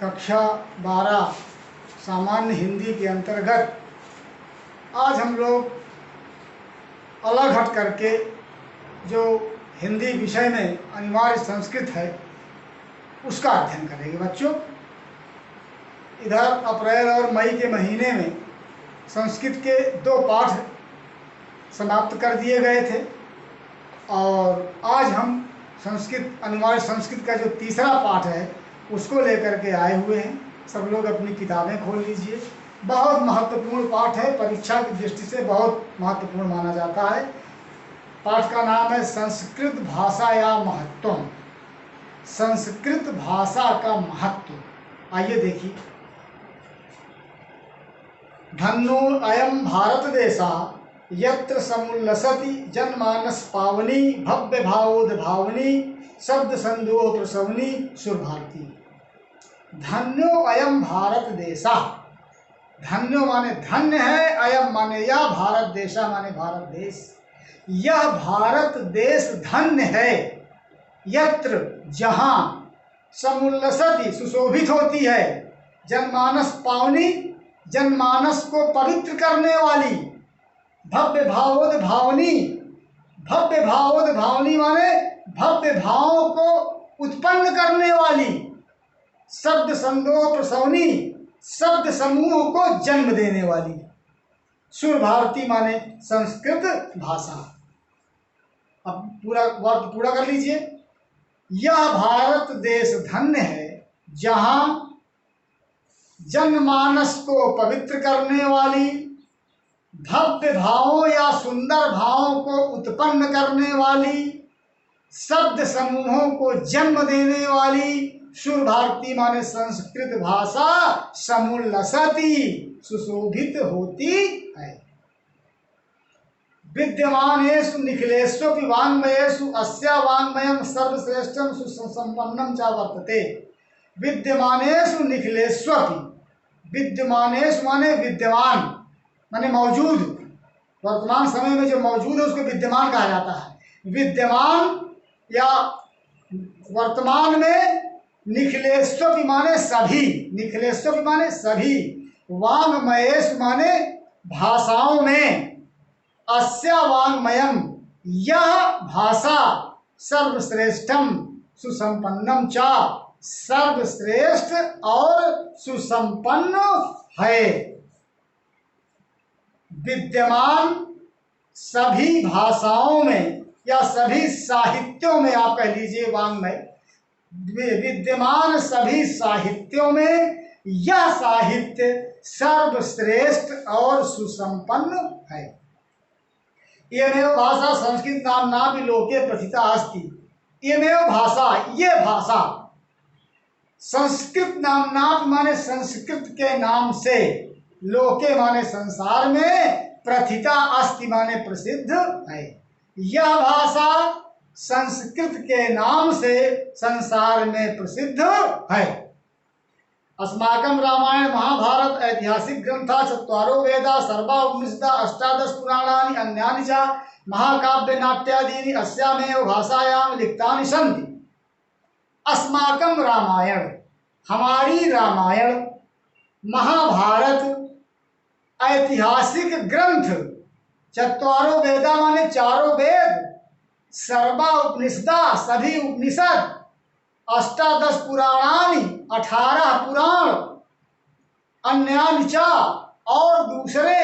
कक्षा 12 सामान्य हिंदी के अंतर्गत आज हम लोग अलग हट करके जो हिंदी विषय में अनिवार्य संस्कृत है उसका अध्ययन करेंगे। बच्चों, इधर अप्रैल और मई के महीने में संस्कृत के 2 पाठ समाप्त कर दिए गए थे और आज हम संस्कृत अनिवार्य संस्कृत का जो तीसरा पाठ है उसको लेकर के आए हुए हैं। सब लोग अपनी किताबें खोल लीजिए। बहुत महत्वपूर्ण पाठ है, परीक्षा की दृष्टि से बहुत महत्वपूर्ण माना जाता है। पाठ का नाम है संस्कृत भाषा या महत्व। संस्कृत भाषा का महत्व। आइए देखिए। धन्यो अयम भारत देशा यत्र समुल्लसति जनमानस पावनी भव्य भावोद भावनी शब्द संदो प्रसवनी सुरभारती। धन्यो अयम भारत देशा। धन्यो माने धन्य है, अयम माने यह, भारत देशा माने भारत देश। यह भारत देश धन्य है, यत्र जहाँ समुल्लसति सुशोभित होती है, जनमानस पावनी जनमानस को पवित्र करने वाली, भव्य भावोद भावनी। भव्य भावोद भावनी माने भव्य भावों को उत्पन्न करने वाली, शब्द संदो प्रसवनी शब्द समूह को जन्म देने वाली। सुर भारती माने संस्कृत भाषा। अब पूरा वाक्य पूरा कर लीजिए। यह भारत देश धन्य है जहाँ जनमानस को पवित्र करने वाली, भव्य भावों या सुंदर भावों को उत्पन्न करने वाली, शब्द समूहों को जन्म देने वाली, सुर भारती माने संस्कृत भाषा समुल्लसति सुशोभित होती है। विद्यमानेषु निखिलेष्वपि वाङ्मयेषु अस्या वाङ्मयं सर्वश्रेष्ठं सुसंपन्नं च वर्तते। विद्यमानेषु निखिलेष्वपि। विद्यमानेषु माने विद्यमान माने मौजूद, वर्तमान समय में जो मौजूद है उसको विद्यमान कहा जाता है। विद्यमान या वर्तमान में, निखिलेष्वपि माने सभी, निखिलेष्वपि माने सभी, वाङ्मयेषु माने भाषाओं में, अस्या वाङ्मयम् यह भाषा, सर्वश्रेष्ठम सुसंपन्नम च सर्वश्रेष्ठ और सुसंपन्न है। विद्यमान सभी भाषाओं में या सभी साहित्यों में, आप कह लीजिए वाङ्मय, विद्यमान सभी साहित्यों में यह साहित्य सर्वश्रेष्ठ और सुसंपन्न है। इयमेव भाषा संस्कृत नाम्ना भी लोके प्रथिता अस्ति। इयमेव भाषा, ये भाषा, संस्कृत नाम्ना माने संस्कृत के नाम से, लोके माने संसार में, प्रथिता अस्ति माने प्रसिद्ध है। यह भाषा संस्कृत के नाम से संसार में प्रसिद्ध है। अस्माकं रामायण महाभारत ऐतिहासिक ग्रंथा चत्वारो वेदा सर्वा उपनिषदा अष्टादश पुराणानि अन्यानि च महाकाव्य नाट्यादीनि अस्यामेव भाषायां लिखितानि सन्ति। अस्माकं रामायण, हमारी रामायण, महाभारत ऐतिहासिक ग्रंथ, चत्वारो वेदा माने चारों वेद, सर्वा उपनिषदा सभी उपनिषद, अष्टादश पुराणानि 18 पुराण, अन्यानि च और दूसरे,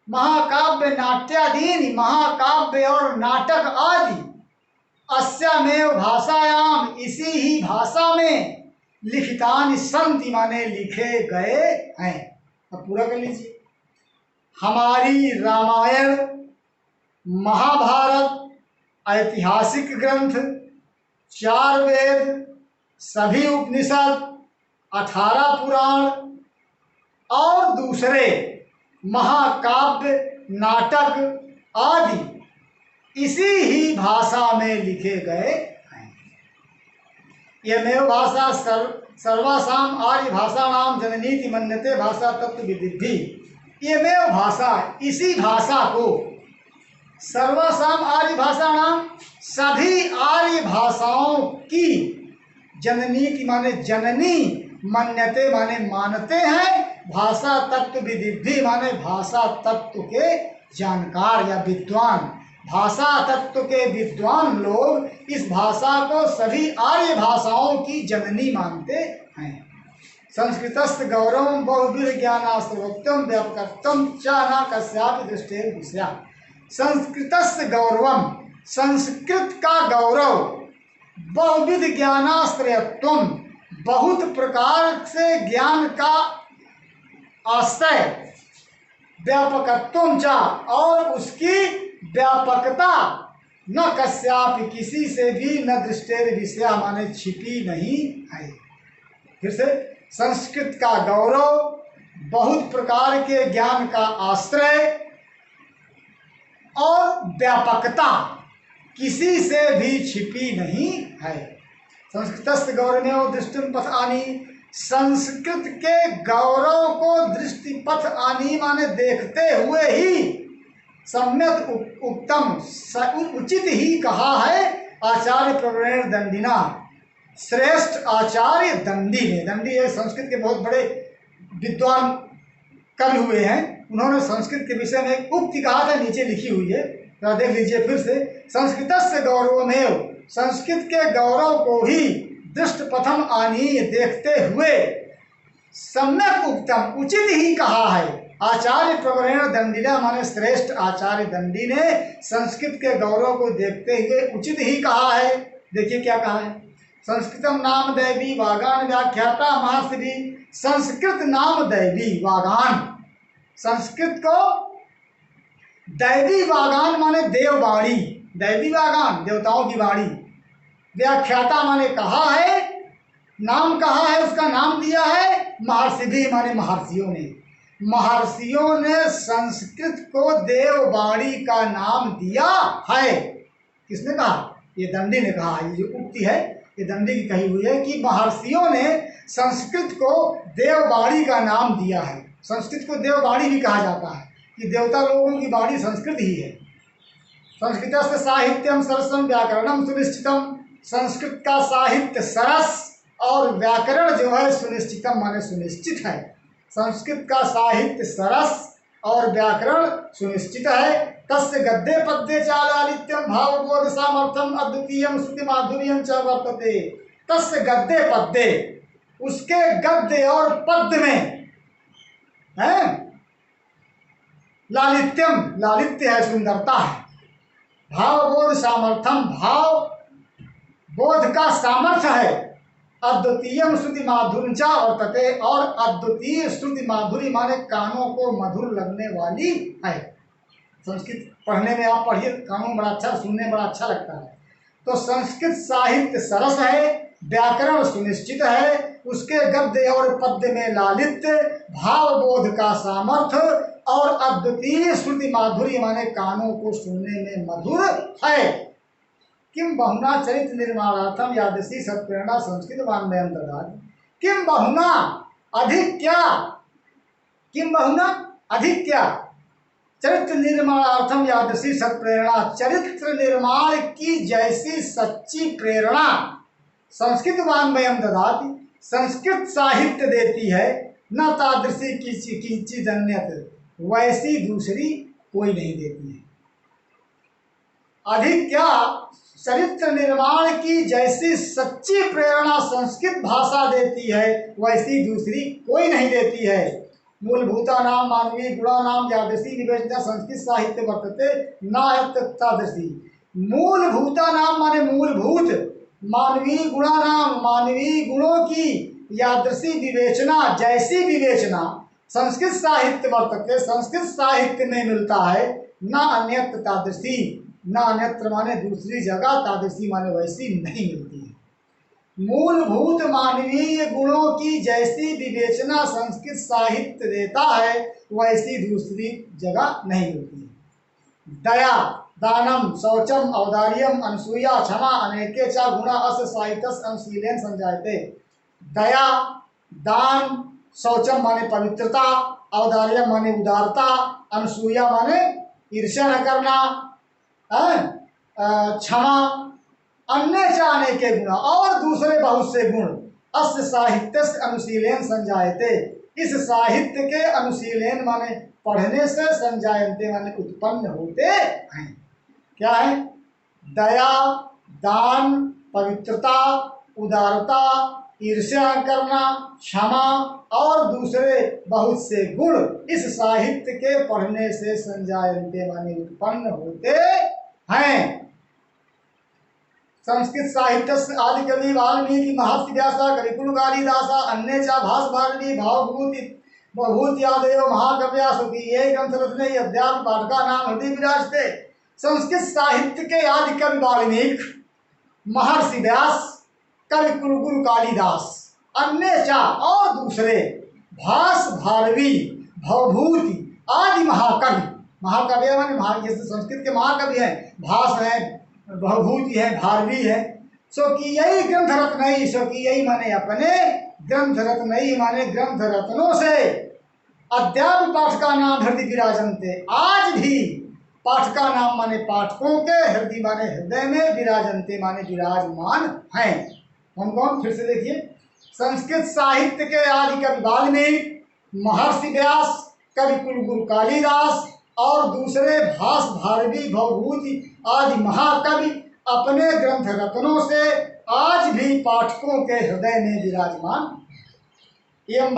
महाकाव्य नाट्यादीनि महाकाव्य और नाटक आदि, अस्यामेव भाषायाम इसी ही भाषा में, लिखितानि सन्ति माने लिखे गए हैं। अब पूरा कर लीजिए। हमारी रामायण, महाभारत ऐतिहासिक ग्रंथ, 4 वेद, सभी उपनिषद, 18 पुराण और दूसरे महाकाव्य नाटक आदि इसी ही भाषा में लिखे गए हैं। यमेव भाषा सर्वासाम आर्य भाषाणाम जननीति मन्यते भाषा तत्व विदिद्धि। यमेव भाषा, इसी भाषा को, सर्वासाम आर्य भाषाणाम सभी आर्य भाषाओं की, जननी की माने जननी, मन्यते माने मानते हैं, भाषा तत्व विदिद्धि माने भाषा तत्व के जानकार या विद्वान। भाषा तत्व के विद्वान लोग इस भाषा को सभी आर्य भाषाओं की जननी मानते हैं। संस्कृतस्थ गौरवम बहुविध ज्ञानास्त्रोक्तम व्यापकत्वम च न कस्यापि दृष्टेर विषया। संस्कृतस्थ गौरवम, संस्कृत का गौरव, बहुविध ज्ञानाश्रयत्वम, बहुत प्रकार से ज्ञान का आश्रय, व्यापकत्वम च, और उसकी व्यापकता, न कस्यापि किसी से भी, न दृष्टेर विषया माने छिपी नहीं है। फिर से, संस्कृत का गौरव, बहुत प्रकार के ज्ञान का आश्रय और व्यापकता किसी से भी छिपी नहीं है। संस्कृतस्थ गौरव दृष्टिम पथ आनी, संस्कृत के गौरव को दृष्टिपथ आनी माने देखते हुए ही, सम्यक उत्तम उचित ही कहा है आचार्य प्रवरेण दंडिना, श्रेष्ठ आचार्य दंडी ने। दंडी है संस्कृत के बहुत बड़े विद्वान कवि हुए हैं, उन्होंने संस्कृत के विषय में एक उक्ति कहा था, नीचे लिखी हुई है, तो देख लीजिए फिर से। संस्कृतस्य गौरवमेव, संस्कृत के गौरव को ही दृष्टपथम आनी देखते हुए, सम्यक उत्तम उचित ही कहा है आचार्य प्रवरेण दंडिना माने श्रेष्ठ आचार्य दंडी ने संस्कृत के गौरव को देखते हुए उचित ही कहा है। देखिए क्या कहा है, संस्कृतम नाम दैवी वागान व्याख्याता महर्षि। संस्कृत नाम दैवी वागान, संस्कृत को दैवी वागान माने देववाणी, दैवी वागान देवताओं की वाणी, व्याख्याता माने कहा है, नाम कहा है, उसका नाम दिया है महर्षि भी माने महर्षियों ने। महर्षियों ने संस्कृत को देववाणी का नाम दिया है। किसने कहा? ये दंडी ने कहा। ये जो उक्ति है ये दंडी की कही हुई है कि महर्षियों ने संस्कृत को देववाणी का नाम दिया है। संस्कृत को देववाणी भी कहा जाता है कि देवता लोगों की वाणी संस्कृत ही है। संस्कृतस्य साहित्यम सरसम व्याकरणम सुनिश्चितम, संस्कृत का साहित्य सरस और व्याकरण जो है सुनिश्चितम माने सुनिश्चित है। संस्कृत का साहित्य सरस और व्याकरण सुनिश्चित है। तस्य गद्ये पद्ये च लालित्यम भावबोध सामर्थ्यम अद्वितीयम श्रुति माधुर्यम च वर्तते। तस्य गद्ये पद्ये, उसके गद्य और पद्य में है लालित्यम, लालित्य है सुंदरता है। भावबोध सामर्थ्यम, भाव बोध का सामर्थ्य है। अद्वितीयम श्रुति माधुर्य च वर्तते, और अद्वितीय श्रुति माधुरी माने कानों को मधुर लगने वाली है। संस्कृत पढ़ने में आप पढ़िए, कानों में बड़ा अच्छा, सुनने में बड़ा अच्छा लगता है। तो संस्कृत साहित्य सरस है, व्याकरण सुनिश्चित है, उसके गद्य और पद्य में लालित्य, भावबोध का सामर्थ्य और अद्वितीय श्रुति माधुरी माने कानों को सुनने में मधुर है। किम बहुना चरित्र निर्माणार्थम यादृशी सत्प्रेरणा संस्कृत वाङ्मयं ददाति। किम बहुना, अधिक क्या, किम बहुना अधिक क्या, चरित्र निर्माणार्थम यादृशी सत्प्रेरणा, चरित्र निर्माण की जैसी सच्ची प्रेरणा संस्कृत वाङ्मयं ददाति, संस्कृत साहित्य देती है। न तादृशी किंचित् अन्यत्, वैसी दूसरी कोई नहीं देती है। अधिक क्या, चरित्र निर्माण की जैसी सच्ची प्रेरणा संस्कृत भाषा देती है, वैसी दूसरी कोई नहीं देती है। मूलभूता नाम मानवीय गुणा नाम यादृशी विवेचना संस्कृत साहित्य वर्तते नादृशी। मूलभूता नाम माने मूलभूत, मानवीय गुणा नाम मानवीय गुणों की यादृशी विवेचना जैसी विवेचना संस्कृत साहित्य वर्तते, संस्कृत साहित्य में मिलता है। न अन्यत्र तादृशी, न अन्यत्र माने दूसरी जगह, तादृशी माने वैसी नहीं मिलती है। मूलभूत मानवीय गुणों की जैसी विवेचना संस्कृत साहित्य देता है, वैसी दूसरी जगह नहीं मिलती है। दया, दानम, शौचम, औदार्यम, अनसूया, क्षमा, अनेके च गुणा अस्य साहित्यस्य अनुशीलेन संजायते। दया, दान, शौचम माने पवित्रता, औदार्यम माने उदारता, अनसूया माने ईर्ष्या न करना, क्षमा, अन्य चाहने के गुण और दूसरे बहुत से गुण, अस्य साहित्यस्य अनुशीलन संजायते, इस साहित्य के अनुशीलन माने पढ़ने से, संजायते माने उत्पन्न होते हैं। क्या है? दया, दान, पवित्रता, उदारता, ईर्ष्या करना, क्षमा और दूसरे बहुत से गुण इस साहित्य के पढ़ने से संजायते माने उत्पन्न होते हैं। संस्कृत साहित्य आदि कवि वाल्मीकि महर्षि व्यासा कविकुल कालिदासा अन्य च भास भारती भावभूति बहुभूत्यादयो महाकव्या स्वकीय ग्रंथ रचने अध्यात्म पाठका नाम हृदय विराजते। संस्कृत साहित्य के आदि कवि वाल्मीकि, महर्षि व्यास, कविकुल गुरु कालिदास, अन्य चा और दूसरे, भास भारवी, भवभूति आदि महाकवि, महाकवि माने जैसे संस्कृत के महाकवि हैं, भास है, भवभूति है, भारवी है, सो कि यही ग्रंथ रत्न, सो कि यही माने अपने ग्रंथ रत्न माने ग्रंथ रत्नों से अध्यात्म पाठका नाम हृदय विराजनते, आज भी पाठका नाम माने पाठकों के, हृदय माने हृदय में, विराजनते माने विराजमान हैं। कौन कौन? फिर से देखिए, संस्कृत साहित्य के आदि कवि वाल्मीकि, महर्षि व्यास, कविकुल गुरु कालिदास और दूसरे भास भारवी, भवभूति आदि महाकवि अपने ग्रंथ रत्नों से आज भी पाठकों के हृदय में विराजमान। इयं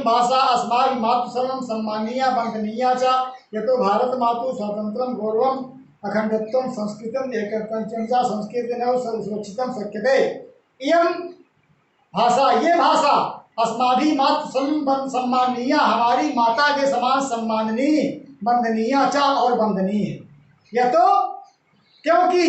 भाषा अस्माभिः मातृसर्वं सम्मानीया वन्दनीया च, यतो भारत मातु स्वातंत्र्यं गौरवम् अखंडत्वं संस्कृतम् एकत्वं च संस्कृतेन सुरक्षितं शक्यते। इयं भाषा, ये भाषा अस्माभिः मातृ सम्मानीया, हमारी माता के समान सम्माननीय, वंदनीय चा और वंदनीय है। यह तो क्योंकि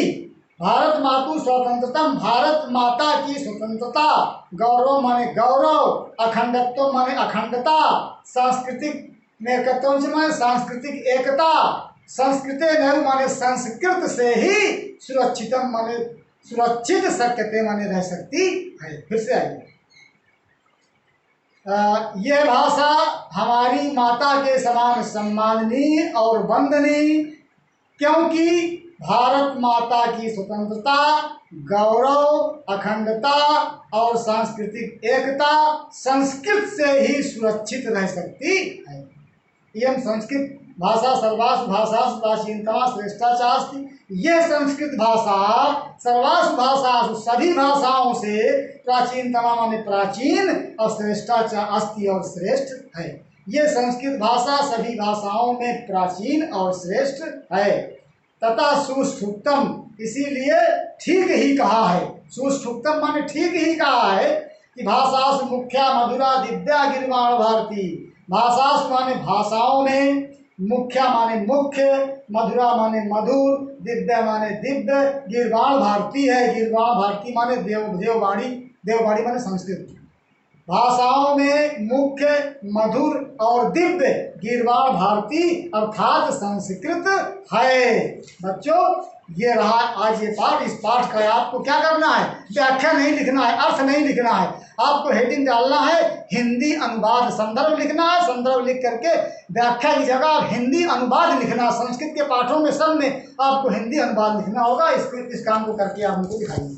भारत मातु स्वतंत्रतम, भारत माता की स्वतंत्रता, गौरव माने गौरव, अखंडत्व माने अखंडता, सांस्कृतिक में एकत्व माने सांस्कृतिक एकता, संस्कृते न माने संस्कृत से ही सुरक्षितम माने सुरक्षित शक्यते माने रह सकती है। फिर से आइए, यह भाषा हमारी माता के समान सम्माननीय और वंदनीय, क्योंकि भारत माता की स्वतंत्रता, गौरव, अखंडता और सांस्कृतिक एकता संस्कृत से ही सुरक्षित रह सकती है। यह संस्कृत भाषा सर्वासु भाषासु प्राचीनतमा श्रेष्ठा च अस्ति। यह संस्कृत भाषा सर्वासु भाषासु, सभी भाषाओं से प्राचीनतमा माने प्राचीन और श्रेष्ठा च अस्ति और श्रेष्ठ है। यह संस्कृत भाषा सभी भाषाओं में प्राचीन और श्रेष्ठ है। तथा सुष्ठुक्तम, इसीलिए ठीक ही कहा है, सुष्ठुक्तम माने ठीक ही कहा है कि भाषासु मुख्या मधुरा दिव्या गिरिमाण भारती। भाषासु माने भाषाओं में, मुख्या माने मुख्य, मधुरा माने मधुर, दिव्या माने दिव्य, गिरवाण भारती है। गिरवाण भारती माने देववाणी, देववाणी माने संस्कृत। भाषाओं में मुख्य, मधुर और दिव्य गिरवाण भारती अर्थात संस्कृत है। बच्चों, ये रहा आज ये पाठ। इस पाठ का आपको क्या करना है? व्याख्या नहीं लिखना है, अर्थ नहीं लिखना है, आपको हेडिंग डालना है, हिंदी अनुवाद संदर्भ लिखना है। संदर्भ लिख करके व्याख्या की जगह हिंदी अनुवाद लिखना। संस्कृत के पाठों में सब में आपको हिंदी अनुवाद लिखना होगा। इस काम को करके आप हमको दिखाइए।